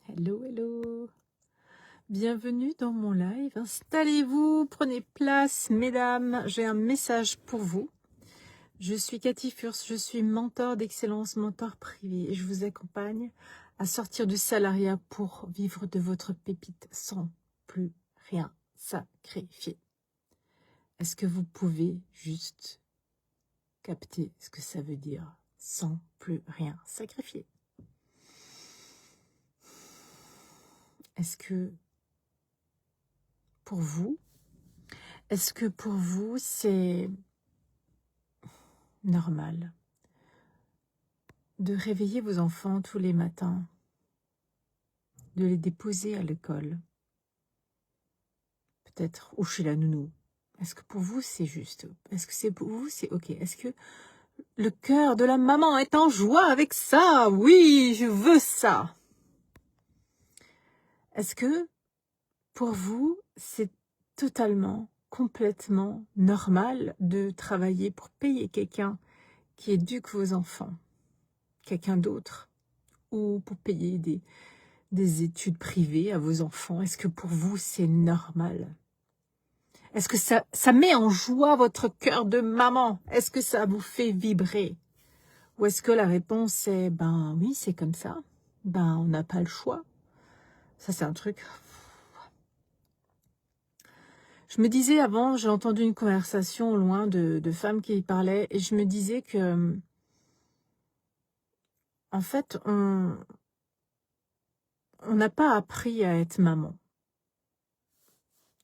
Hello, hello. Bienvenue dans mon live. Installez-vous, prenez place, mesdames. J'ai un message pour vous. Je suis Cathy Furs, je suis mentor d'excellence, mentor privé et je vous accompagne à sortir du salariat pour vivre de votre pépite sans plus rien sacrifier. Est-ce que vous pouvez juste capter ce que ça veut dire sans plus rien sacrifier? Est-ce que pour vous, c'est normal de réveiller vos enfants tous les matins, de les déposer à l'école, peut-être, ou chez la nounou? Est-ce que pour vous c'est juste? Est-ce que c'est pour vous c'est ok? Est-ce que le cœur de la maman est en joie avec ça? Oui, je veux ça. Est-ce que pour vous c'est totalement, complètement normal de travailler pour payer quelqu'un qui éduque vos enfants, quelqu'un d'autre, ou pour payer des études privées à vos enfants? Est-ce que pour vous c'est normal? Est-ce que ça met en joie votre cœur de maman? Est-ce que ça vous fait vibrer? Ou est-ce que la réponse est ben oui, c'est comme ça, ben on n'a pas le choix? Ça c'est un truc. Je me disais avant, j'ai entendu une conversation au loin de femmes qui y parlaient et je me disais que en fait on n'a pas appris à être maman.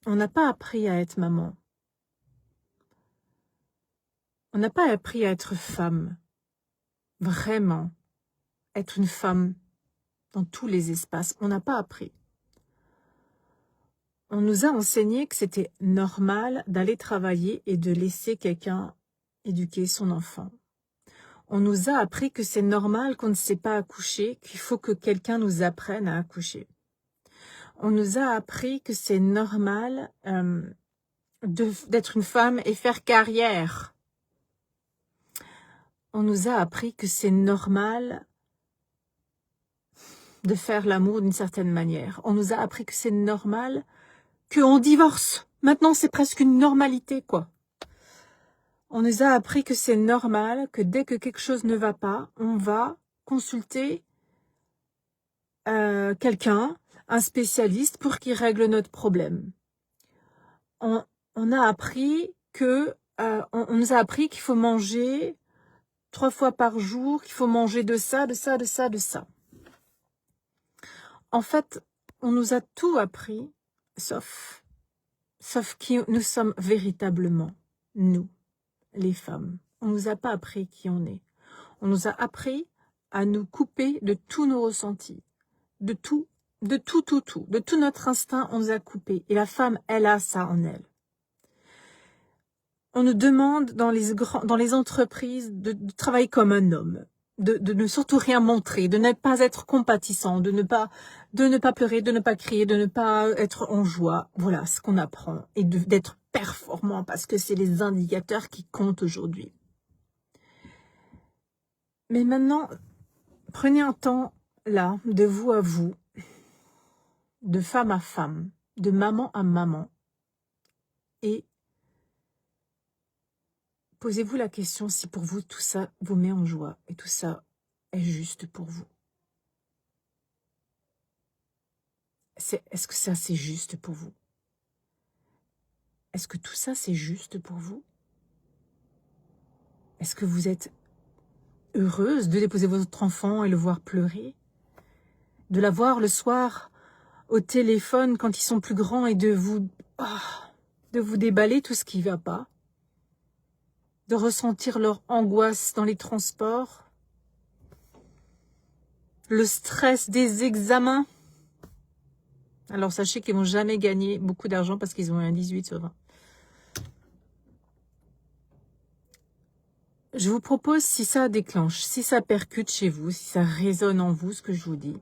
On n'a pas appris à être maman. On n'a pas appris à être femme. Vraiment, être une femme dans tous les espaces. On n'a pas appris. On nous a enseigné que c'était normal d'aller travailler et de laisser quelqu'un éduquer son enfant. On nous a appris que c'est normal qu'on ne sait pas accoucher, qu'il faut que quelqu'un nous apprenne à accoucher. On nous a appris que c'est normal d'être une femme et faire carrière. On nous a appris que c'est normal de faire l'amour d'une certaine manière. On nous a appris que c'est normal qu'on divorce. Maintenant, c'est presque une normalité, quoi. On nous a appris que c'est normal, que dès que quelque chose ne va pas, on va consulter quelqu'un, un spécialiste, pour qu'il règle notre problème. On a appris que, on nous a appris qu'il faut manger 3 fois par jour, qu'il faut manger de ça, de ça, de ça, de ça. En fait, on nous a tout appris, sauf qui nous sommes véritablement, nous, les femmes. On nous a pas appris qui on est. On nous a appris à nous couper de tous nos ressentis, de tout notre instinct, on nous a coupé. Et la femme, elle a ça en elle. On nous demande dans les entreprises de travailler comme un homme, de ne surtout rien montrer, de ne pas être compatissant, de ne pas pleurer, de ne pas crier, de ne pas être en joie. Voilà ce qu'on apprend. Et d'être performant, parce que c'est les indicateurs qui comptent aujourd'hui. Mais maintenant, prenez un temps, là, de vous à vous, de femme à femme, de maman à maman, et posez-vous la question si pour vous, tout ça vous met en joie, et tout ça est juste pour vous. Est-ce que ça, c'est juste pour vous? Est-ce que tout ça, c'est juste pour vous? Est-ce que vous êtes heureuse de déposer votre enfant et le voir pleurer? De la voir le soir au téléphone quand ils sont plus grands et de vous déballer tout ce qui ne va pas? De ressentir leur angoisse dans les transports? Le stress des examens? Alors sachez qu'ils vont jamais gagner beaucoup d'argent parce qu'ils ont un 18 sur 20. Je vous propose, si ça déclenche, si ça percute chez vous, si ça résonne en vous, ce que je vous dis,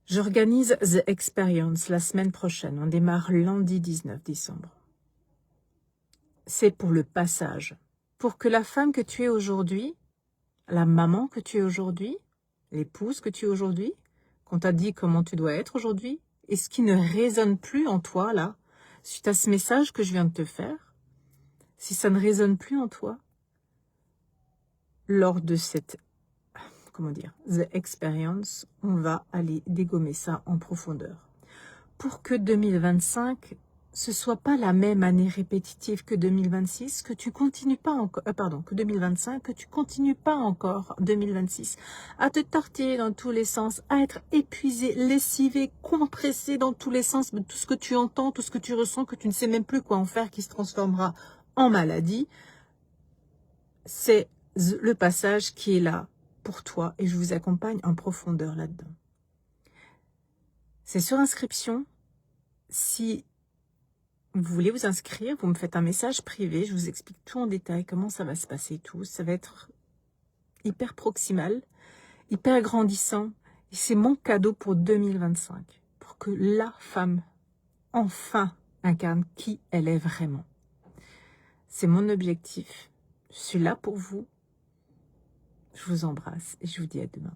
j'organise The Experience la semaine prochaine. On démarre lundi 19 décembre. C'est pour le passage. Pour que la femme que tu es aujourd'hui, la maman que tu es aujourd'hui, l'épouse que tu es aujourd'hui, qu'on t'a dit comment tu dois être aujourd'hui, et ce qui ne résonne plus en toi, là, suite à ce message que je viens de te faire, si ça ne résonne plus en toi, lors de cette, comment dire, the experience, on va aller dégommer ça en profondeur. Pour que 2025, ce soit pas la même année répétitive que 2026, que tu continues pas encore, que 2025, que tu continues pas encore 2026, à te tortiller dans tous les sens, à être épuisé, lessivé, compressé dans tous les sens, tout ce que tu entends, tout ce que tu ressens, que tu ne sais même plus quoi en faire, qui se transformera en maladie, c'est le passage qui est là pour toi et je vous accompagne en profondeur là-dedans. C'est sur inscription. Si vous voulez vous inscrire, vous me faites un message privé, je vous explique tout en détail, comment ça va se passer tout. Ça va être hyper proximal, hyper grandissant. Et c'est mon cadeau pour 2025, pour que la femme, enfin, incarne qui elle est vraiment. C'est mon objectif. Je suis là pour vous. Je vous embrasse et je vous dis à demain.